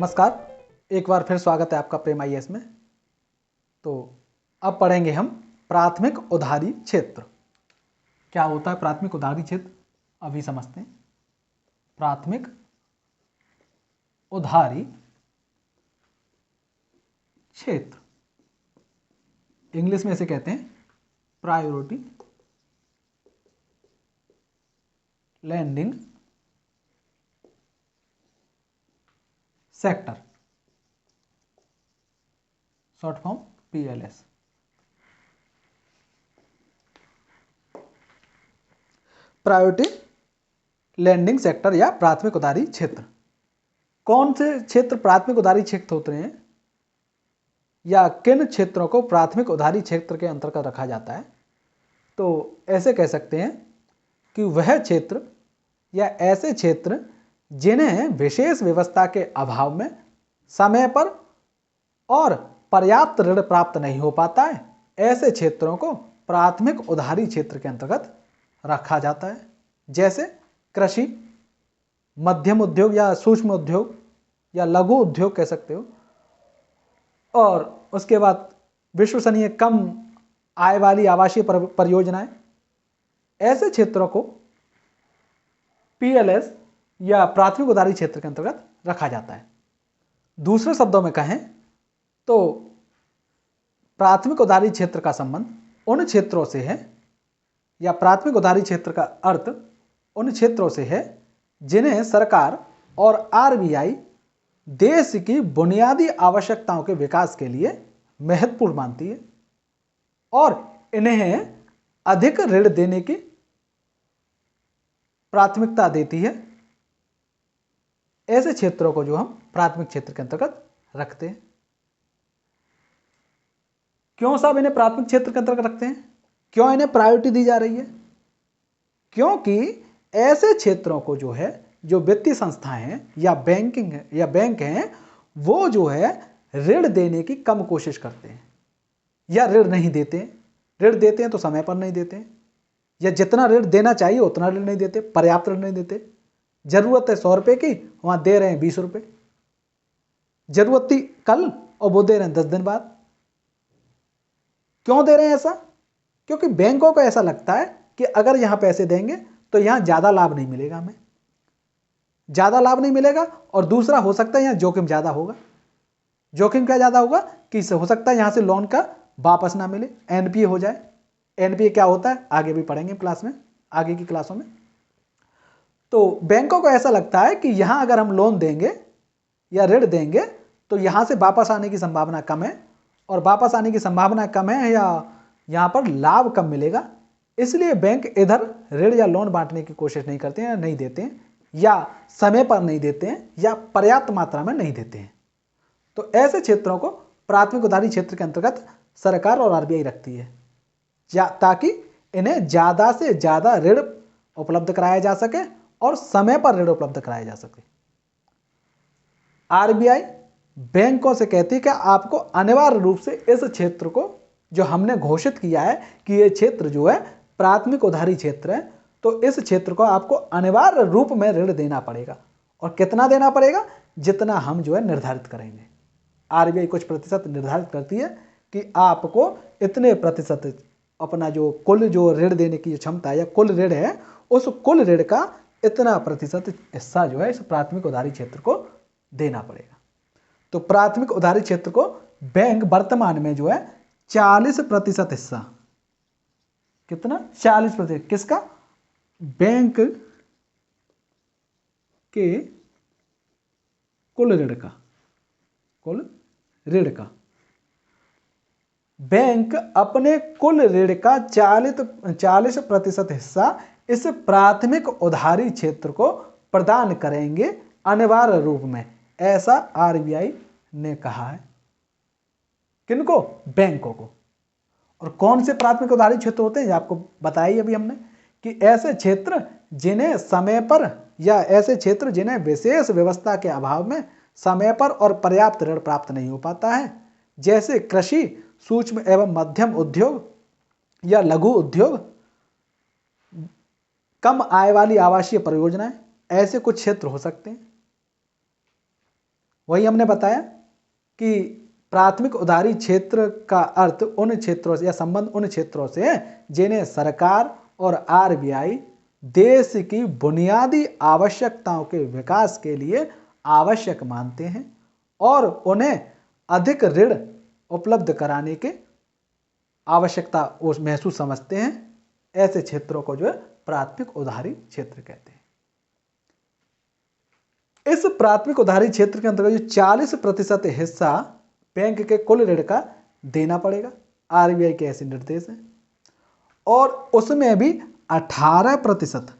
नमस्कार, एक बार फिर स्वागत है आपका प्रेम आईएएस में। तो अब पढ़ेंगे हम प्राथमिक उधारी क्षेत्र। क्या होता है प्राथमिक उधारी क्षेत्र, अभी समझते हैं। प्राथमिक उधारी क्षेत्र, इंग्लिश में इसे कहते हैं priority lending sector, short form PLS। Priority lending sector या प्राथमिक उधारी क्षेत्र। कौन से क्षेत्र प्राथमिक उधारी क्षेत्र होते हैं या किन क्षेत्रों को प्राथमिक उधारी क्षेत्र के अंतर्गत रखा जाता है? तो ऐसे कह सकते हैं कि वह क्षेत्र या ऐसे क्षेत्र जिन्हें विशेष व्यवस्था के अभाव में समय पर और पर्याप्त ऋण प्राप्त नहीं हो पाता है, ऐसे क्षेत्रों को प्राथमिक उधारी क्षेत्र के अंतर्गत रखा जाता है। जैसे कृषि, मध्यम उद्योग या सूक्ष्म उद्योग या लघु उद्योग कह सकते हो, और उसके बाद विश्वसनीय कम आय वाली आवासीय परियोजनाएं। ऐसे क्षेत्रों को PLS या प्राथमिक उधारी क्षेत्र के अंतर्गत रखा जाता है। दूसरे शब्दों में कहें तो प्राथमिक उधारी क्षेत्र का संबंध उन क्षेत्रों से है, या प्राथमिक उधारी क्षेत्र का अर्थ उन क्षेत्रों से है जिन्हें सरकार और RBI देश की बुनियादी आवश्यकताओं के विकास के लिए महत्वपूर्ण मानती है और इन्हें अधिक ऋण देने की प्राथमिकता देती है। ऐसे क्षेत्रों को जो हम प्राथमिक क्षेत्र के अंतर्गत रखते हैं। क्यों साहब इन्हें प्राथमिक क्षेत्र के अंतर्गत रखते हैं? क्यों इन्हें प्रायोरिटी दी जा रही है? क्योंकि ऐसे क्षेत्रों को जो है, जो वित्तीय संस्थाएं हैं या बैंकिंग या बैंक हैं, वो जो है ऋण देने की कम कोशिश करते हैं या ऋण नहीं देते हैं। ऋण देते हैं तो समय पर नहीं देते हैं, या जितना ऋण देना चाहिए उतना ऋण नहीं देते, पर्याप्त ऋण नहीं देते। जरूरत है 100 रुपए की, वहां दे रहे हैं 20 रुपए। जरूरत थी कल और वो दे रहे हैं 10 दिन बाद। क्यों दे रहे हैं ऐसा? क्योंकि बैंकों को ऐसा लगता है कि अगर यहां पैसे देंगे तो यहां ज्यादा लाभ नहीं मिलेगा, हमें ज्यादा लाभ नहीं मिलेगा, और दूसरा हो सकता है यहां जोखिम ज्यादा होगा। जोखिम क्या ज्यादा होगा कि हो सकता है यहां से लोन का वापस ना मिले, NPA हो जाए। NPA क्या होता है आगे भी पढ़ेंगे क्लास में, आगे की क्लासों में। तो बैंकों को ऐसा लगता है कि यहां अगर हम लोन देंगे या ऋण देंगे तो यहां से वापस आने की संभावना कम है, और वापस आने की संभावना कम है या यहां पर लाभ कम मिलेगा, इसलिए बैंक इधर ऋण या लोन बांटने की कोशिश नहीं करते हैं, या नहीं देते हैं, या समय पर नहीं देते हैं, या पर्याप्त मात्रा में नहीं देते हैं। तो ऐसे क्षेत्रों को प्राथमिक उधारी क्षेत्र के अंतर्गत सरकार और RBI रखती है, ताकि इन्हें ज्यादा से ज्यादा ऋण उपलब्ध कराया जा सके और समय पर ऋण उपलब्ध कराया जा सके। RBI बैंकों से कहती है कि आपको अनिवार्य रूप से इस क्षेत्र को, जो हमने घोषित किया है कि यह क्षेत्र जो है प्राथमिक उधारी क्षेत्र है, तो इस क्षेत्र को आपको अनिवार्य रूप में ऋण देना पड़ेगा। और कितना देना पड़ेगा? जितना हम जो है निर्धारित करेंगे। RBI कुछ प्रतिशत निर्धारित करती है कि आपको इतने प्रतिशत अपना जो कुल जो ऋण देने की क्षमता है या कुल ऋण है, उस कुल ऋण का इतना प्रतिशत हिस्सा जो है इस प्राथमिक उधारी क्षेत्र को देना पड़ेगा। तो प्राथमिक उधारी क्षेत्र को बैंक वर्तमान में जो है 40% हिस्सा, कितना? 40% किसका? बैंक के कुल ऋण का, कुल ऋण का। बैंक अपने कुल ऋण का 40% हिस्सा इस प्राथमिक उधारी क्षेत्र को प्रदान करेंगे अनिवार्य रूप में, ऐसा RBI ने कहा है। किनको? बैंकों को। और कौन से प्राथमिक उधारी क्षेत्र होते हैं? आपको बताया अभी हमने कि ऐसे क्षेत्र जिन्हें समय पर, या ऐसे क्षेत्र जिन्हें विशेष व्यवस्था के अभाव में समय पर और पर्याप्त ऋण प्राप्त नहीं हो पाता है, जैसे कृषि, सूक्ष्म एवं मध्यम उद्योग या लघु उद्योग, कम आय वाली आवासीय परियोजनाएं, ऐसे कुछ क्षेत्र हो सकते हैं। वही हमने बताया कि प्राथमिक उधारी क्षेत्र का अर्थ उन क्षेत्रों से या संबंध उन क्षेत्रों से है जिन्हें सरकार और आरबीआई देश की बुनियादी आवश्यकताओं के विकास के लिए आवश्यक मानते हैं और उन्हें अधिक ऋण उपलब्ध कराने के आवश्यकता महसूस समझते हैं। ऐसे क्षेत्रों को जो है प्राथमिक उधारी क्षेत्र कहते हैं। इस प्राथमिक उधारी क्षेत्र के अंतर्गत जो 40% हिस्सा बैंक के कुल ऋण का देना पड़ेगा, आरबीआई के ऐसे निर्देश हैं, और उसमें भी 18%,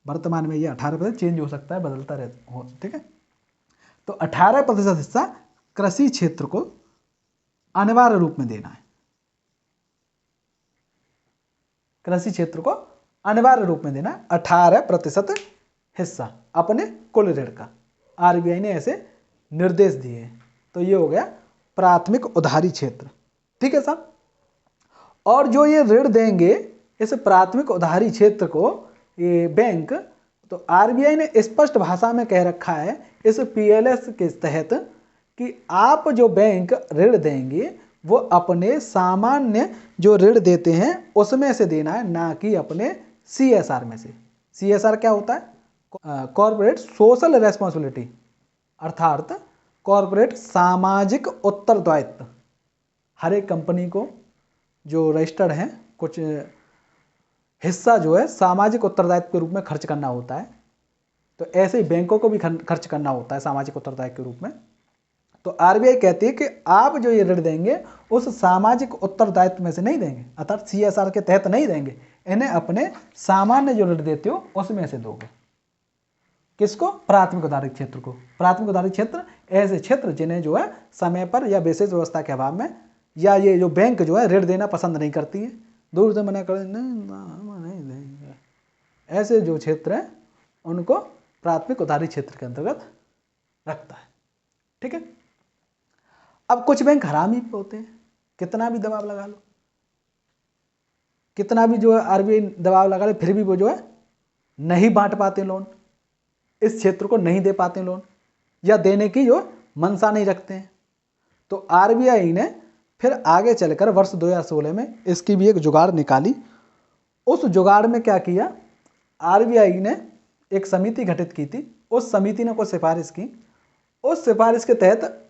वर्तमान में ये 18% चेंज हो सकता है, बदलता रहता हो, ठीक है। तो 18% हिस्सा कृषि क्षेत्र को अनिवार्य रूप में देना है। कृषि क्षेत्र को अनिवार्य रूप में देना 18% हिस्सा अपने कुल ऋण का, आरबीआई ने ऐसे निर्देश दिए हैं। तो ये हो गया प्राथमिक उधारी क्षेत्र, ठीक है साहब। और जो ये ऋण देंगे इस प्राथमिक उधारी क्षेत्र को ये बैंक, तो आरबीआई ने स्पष्ट भाषा में कह रखा है इस पीएलएस के तहत कि आप जो बैंक ऋण देंगे वो अपने सामान्य जो ऋण देते हैं उसमें से देना है, ना कि अपने सीएसआर में से। सीएसआर क्या होता है? कॉर्पोरेट सोशल रेस्पॉन्सिबिलिटी, अर्थात कॉर्पोरेट सामाजिक उत्तरदायित्व। हर एक कंपनी को जो रजिस्टर्ड हैं कुछ हिस्सा जो है सामाजिक उत्तरदायित्व के रूप में खर्च करना होता है। तो ऐसे ही बैंकों को भी खर्च करना होता है सामाजिक उत्तरदायित्व के रूप में। तो आरबीआई कहती है कि आप जो ये ऋण देंगे उस सामाजिक उत्तरदायित्व में से नहीं देंगे, अर्थात सीएसआर के तहत नहीं देंगे, इन्हें अपने सामान्य जो ऋण देते हो उसमें से दोगे। किसको? प्राथमिक उधारी क्षेत्र को। प्राथमिक उधारी क्षेत्र ऐसे क्षेत्र जिन्हें जो है समय पर या विशेष व्यवस्था के अभाव में, या ये जो बैंक जो है ऋण देना पसंद नहीं करती है, दूर से मना कर नहीं देंगे, ऐसे जो क्षेत्र हैं उनको प्राथमिक उधारी क्षेत्र के अंतर्गत रखता है, ठीक है। अब कुछ बैंक हरामी भी होते हैं, कितना भी दबाव लगा लो, कितना भी जो है आरबीआई दबाव लगा ले, फिर भी वो जो है नहीं बांट पाते लोन, इस क्षेत्र को नहीं दे पाते लोन, या देने की जो मंशा नहीं रखते हैं। तो आरबीआई ने फिर आगे चलकर वर्ष 2016 में इसकी भी एक जुगाड़ निकाली। उस जुगाड़ में क्या किया, आरबीआई ने एक समिति गठित की थी, उस समिति ने कुछ सिफारिश की। उस सिफारिश के तहत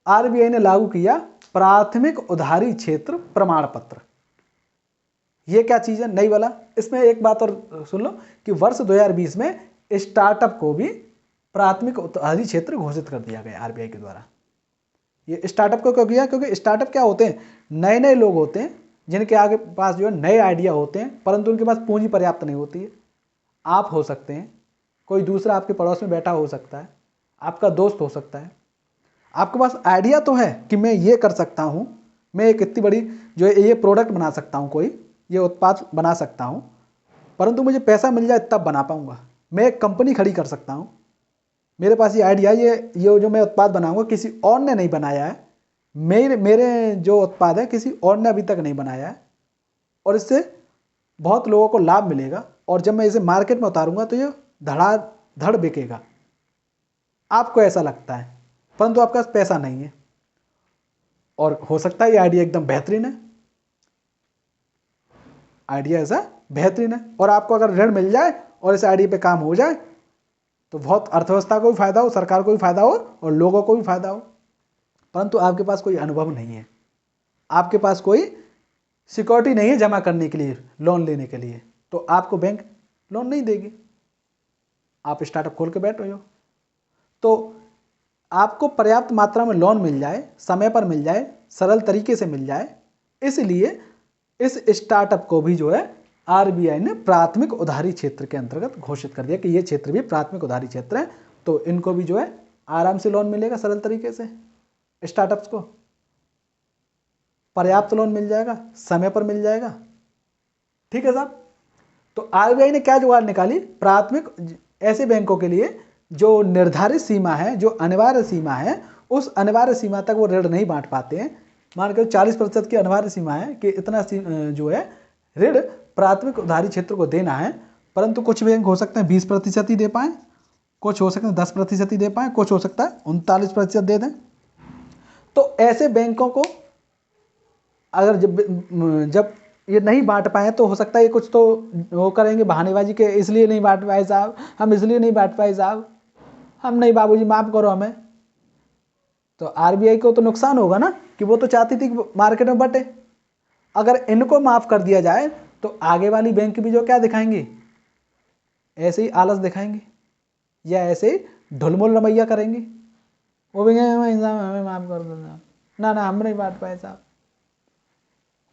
आरबीआई ने लागू किया प्राथमिक उधारी क्षेत्र प्रमाण पत्र। ये क्या चीज़ है? नई वाला। इसमें एक बात और सुन लो कि वर्ष 2020 में स्टार्टअप को भी प्राथमिक उधारी क्षेत्र घोषित कर दिया गया आरबीआई के द्वारा। ये स्टार्टअप को क्यों किया? क्योंकि स्टार्टअप क्या होते हैं? नए नए लोग होते हैं जिनके आगे पास जो है नए आइडिया होते हैं, परंतु उनके पास पूंजी पर्याप्त नहीं होती है। आप हो सकते हैं, कोई दूसरा आपके पड़ोस में बैठा हो सकता है, आपका दोस्त हो सकता है, आपके पास आइडिया तो है कि मैं ये कर सकता हूँ, मैं एक इतनी बड़ी जो है ये प्रोडक्ट बना सकता हूँ, कोई ये उत्पाद बना सकता हूँ, परंतु मुझे पैसा मिल जाए तब बना पाऊँगा। मैं एक कंपनी खड़ी कर सकता हूँ, मेरे पास ये आइडिया, ये जो मैं उत्पाद बनाऊँगा किसी और ने नहीं बनाया है, मेरे जो उत्पाद है किसी और ने अभी तक नहीं बनाया है, और इससे बहुत लोगों को लाभ मिलेगा, और जब मैं इसे मार्केट में उतारूँगा तो ये धड़ाधड़ बिकेगा। आपको ऐसा लगता है, परंतु आपके पास पैसा नहीं है, और हो सकता है ये आइडिया एकदम बेहतरीन है, आइडिया ऐसा बेहतरीन है, और आपको अगर ऋण मिल जाए और इस आइडिया पे काम हो जाए तो बहुत अर्थव्यवस्था को भी फायदा हो, सरकार को भी फायदा हो, और लोगों को भी फायदा हो। परंतु आपके पास कोई अनुभव नहीं है, आपके पास कोई सिक्योरिटी नहीं है जमा करने के लिए, लोन लेने के लिए, तो आपको बैंक लोन नहीं देगी। आप स्टार्टअप खोल के बैठ रहे हो, तो आपको पर्याप्त मात्रा में लोन मिल जाए, समय पर मिल जाए, सरल तरीके से मिल जाए, इसलिए इस स्टार्टअप को भी जो है आरबीआई ने प्राथमिक उधारी क्षेत्र के अंतर्गत घोषित कर दिया कि ये क्षेत्र भी प्राथमिक उधारी क्षेत्र है। तो इनको भी जो है आराम से लोन मिलेगा, सरल तरीके से, स्टार्टअप्स को पर्याप्त लोन मिल जाएगा, समय पर मिल जाएगा, ठीक है साहब। तो आरबीआई ने क्या जुगाड़ निकाली? प्राथमिक ऐसे बैंकों के लिए जो निर्धारित सीमा है, जो अनिवार्य सीमा है, उस अनिवार्य सीमा तक वो ऋण नहीं बांट पाते हैं। मान कर 40% की अनिवार्य सीमा है कि इतना जो है ऋण प्राथमिक उधारी क्षेत्र को देना है, परंतु कुछ बैंक हो सकते हैं 20% ही दे पाएँ, कुछ हो सकता है 10% ही दे पाए, कुछ हो सकता है 39% दे दें। तो ऐसे बैंकों को अगर जब ये नहीं बांट पाए तो हो सकता है ये कुछ तो वो करेंगे बहानेबाजी के, इसलिए नहीं बांट पाए साहब, हम इसलिए नहीं बांट पाए साहब, हम नहीं बाबूजी माफ़ करो हमें। तो आरबीआई को तो नुकसान होगा ना, कि वो तो चाहती थी कि मार्केट में बटे। अगर इनको माफ़ कर दिया जाए तो आगे वाली बैंक भी जो क्या दिखाएंगी, ऐसे ही आलस दिखाएंगी या ऐसे ही ढुलमुल रवैया करेंगी। वो भी हमें माफ़ कर दो ना, ना हम नहीं बांट पाए साहब।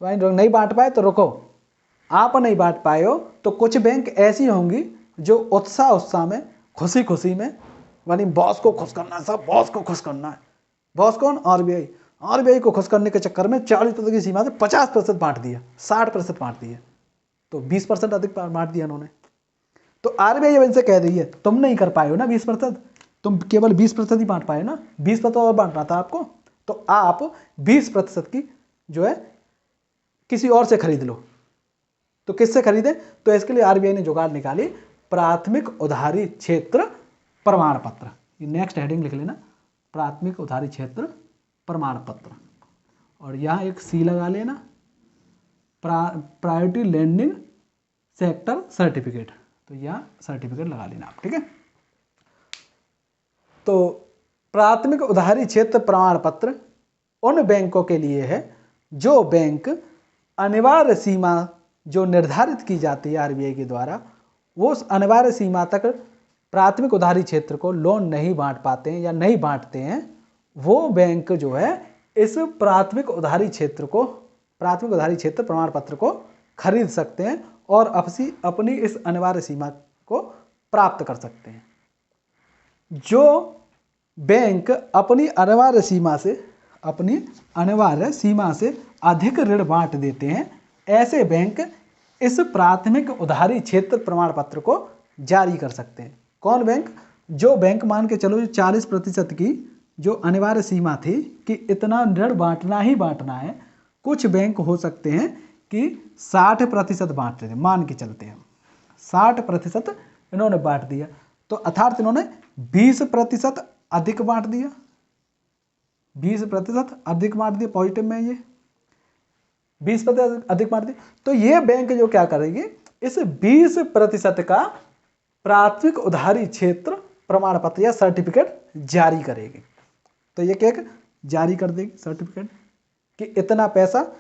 भाई नहीं बांट पाए तो रुको, आप नहीं बांट पाए हो तो कुछ बैंक ऐसी होंगी जो उत्साह में, खुशी खुशी में, यानी बॉस को खुश करना है, सब बॉस को खुश करना है। बॉस कौन? आरबीआई। आरबीआई को खुश करने के चक्कर में 40% की सीमा से 50% बांट दिया, 60% बांट दिया, तो 20% अधिक बांट दिया उन्होंने। तो आरबीआई अब इनसे कह रही है तुम नहीं कर पाए हो ना 20%, तुम केवल 20% ही बांट पाए ना, 20% और बांटना था आपको, तो आप 20% की जो है किसी और से खरीद लो। तो किससे खरीदे? तो इसके लिए आरबीआई ने जुगाड़ निकाली, प्राथमिक उधारी क्षेत्र प्रमाण पत्र। ये नेक्स्ट हेडिंग लिख लेना, प्राथमिक उधारी क्षेत्र प्रमाण पत्र, और यहाँ एक सी लगा लेना, प्रायोरिटी लेंडिंग सेक्टर सर्टिफिकेट, तो यहाँ सर्टिफिकेट लगा लेना आप, ठीक है। तो प्राथमिक उधारी क्षेत्र प्रमाण पत्र उन बैंकों के लिए है जो बैंक अनिवार्य सीमा जो निर्धारित की जाती है आरबीआई के द्वारा, वो उस अनिवार्य सीमा तक प्राथमिक उधारी क्षेत्र को लोन नहीं बांट पाते हैं या नहीं बांटते हैं, वो बैंक जो है इस प्राथमिक उधारी क्षेत्र को, प्राथमिक उधारी क्षेत्र प्रमाण पत्र को खरीद सकते हैं और अपनी इस अनिवार्य सीमा को प्राप्त कर सकते हैं। जो बैंक अपनी अनिवार्य सीमा से अधिक ऋण बांट देते हैं, ऐसे बैंक इस प्राथमिक उधारी क्षेत्र प्रमाण पत्र को जारी कर सकते हैं। कौन बैंक? जो बैंक मान के चलो 40% की जो अनिवार्य सीमा थी कि इतना ऋण बांटना ही बांटना है, कुछ बैंक हो सकते हैं कि 60% बांट रहे थे, मान के चलते हैं 60% इन्होंने बांट दिया, तो अर्थात इन्होंने 20% अधिक बांट दिया, 20% अधिक बांट दिया, पॉजिटिव में ये 20% अधिक बांट दिया। तो ये बैंक जो क्या करेंगे, इस 20% का प्राथमिक उधारी क्षेत्र प्रमाण पत्र या सर्टिफिकेट जारी करेगी। तो ये क्या जारी कर देगी सर्टिफिकेट कि इतना पैसा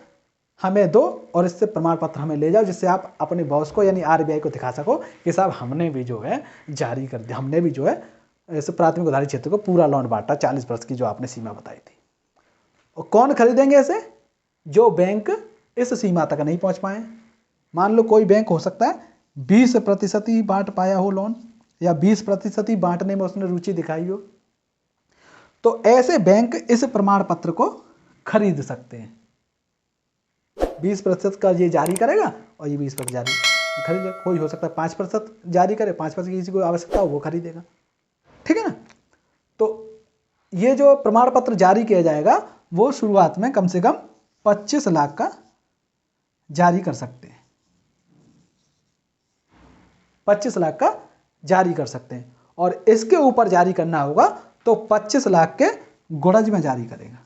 हमें दो और इससे प्रमाण पत्र हमें ले जाओ, जिससे आप अपने बॉस को यानी आरबीआई को दिखा सको कि साहब हमने भी जो है जारी कर दिया, हमने भी जो है इस प्राथमिक उधारी क्षेत्र को पूरा लोन बांटा 40% की जो आपने सीमा बताई थी। और कौन खरीदेंगे ऐसे? जो बैंक इस सीमा तक नहीं पहुंच पाए। मान लो कोई बैंक हो सकता है 20% ही बांट पाया हो लोन, या 20% ही बांटने में उसने रुचि दिखाई हो, तो ऐसे बैंक इस प्रमाण पत्र को खरीद सकते हैं। 20% का ये जारी करेगा और ये 20% जारी खरीदेगा। कोई हो सकता है 5% जारी करे, 5% की किसी को आवश्यकता हो वो खरीदेगा, ठीक है ना। तो ये जो प्रमाण पत्र जारी किया जाएगा वो शुरुआत में कम से कम 25 लाख का जारी कर सकते हैं, 25 लाख का जारी कर सकते हैं, और इसके ऊपर जारी करना होगा तो 25 लाख के गुणज में जारी करेगा,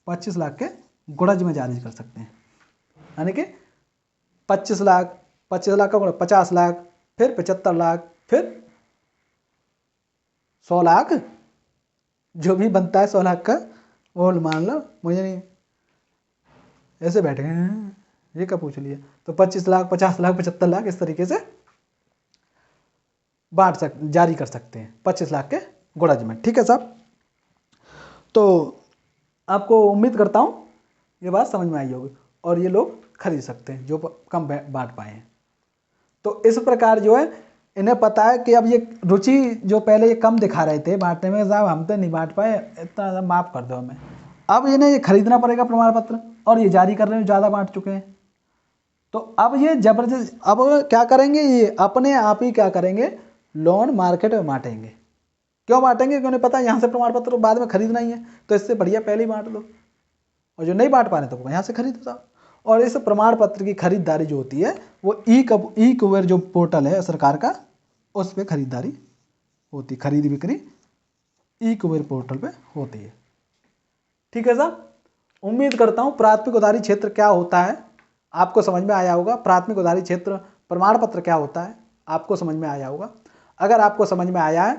25 लाख के गुणज में जारी कर सकते हैं। यानी कि 25 लाख का गुणज 50 लाख, फिर 75 लाख, फिर 100 लाख, जो भी बनता है 100 लाख का वो मान लो, मुझे नहीं ऐसे बैठे हैं ये क्या पूछ लिया। तो 25 लाख, 50 लाख, 75 लाख इस तरीके से जारी कर सकते हैं 25 लाख के गुणज में, ठीक है साहब। तो आपको उम्मीद करता हूँ ये बात समझ में आई होगी, और ये लोग खरीद सकते हैं जो कम बांट पाए हैं। तो इस प्रकार जो है इन्हें पता है कि अब ये रुचि जो पहले ये कम दिखा रहे थे बांटने में, साहब हम तो नहीं बांट पाए, इतना माफ़ कर दो हमें, अब इन्हें ये खरीदना पड़ेगा प्रमाण पत्र, और ये जारी कर रहे हैं ज़्यादा बांट चुके हैं। तो अब ये जबरदस्त, अब क्या करेंगे, ये अपने आप ही क्या करेंगे, लोन मार्केट में बांटेंगे। क्यों बांटेंगे? क्यों नहीं पता यहाँ से प्रमाण पत्र बाद में खरीदना ही है, तो इससे बढ़िया पहले ही बांट दो, और जो नहीं बांट पा रहे तो यहाँ से खरीदो साहब। और इस प्रमाण पत्र की खरीदारी जो होती है वो ई कुबेर जो पोर्टल है सरकार का, उस पर खरीदारी होती, खरीद बिक्री ई कुबेर पोर्टल पे होती है। ठीक है साहब, उम्मीद करता हूँ प्राथमिक उधारी क्षेत्र क्या होता है आपको समझ में आया होगा। प्राथमिक उधारी क्षेत्र प्रमाण पत्र क्या होता है आपको समझ में आया होगा। अगर आपको समझ में आया है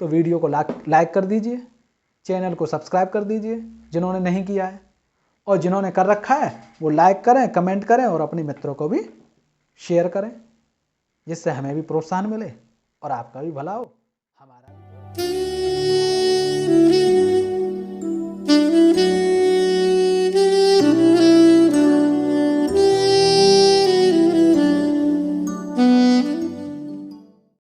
तो वीडियो को लाइक कर दीजिए, चैनल को सब्सक्राइब कर दीजिए जिन्होंने नहीं किया है, और जिन्होंने कर रखा है वो लाइक करें, कमेंट करें और अपने मित्रों को भी शेयर करें, जिससे हमें भी प्रोत्साहन मिले और आपका भी भला हो, हमारा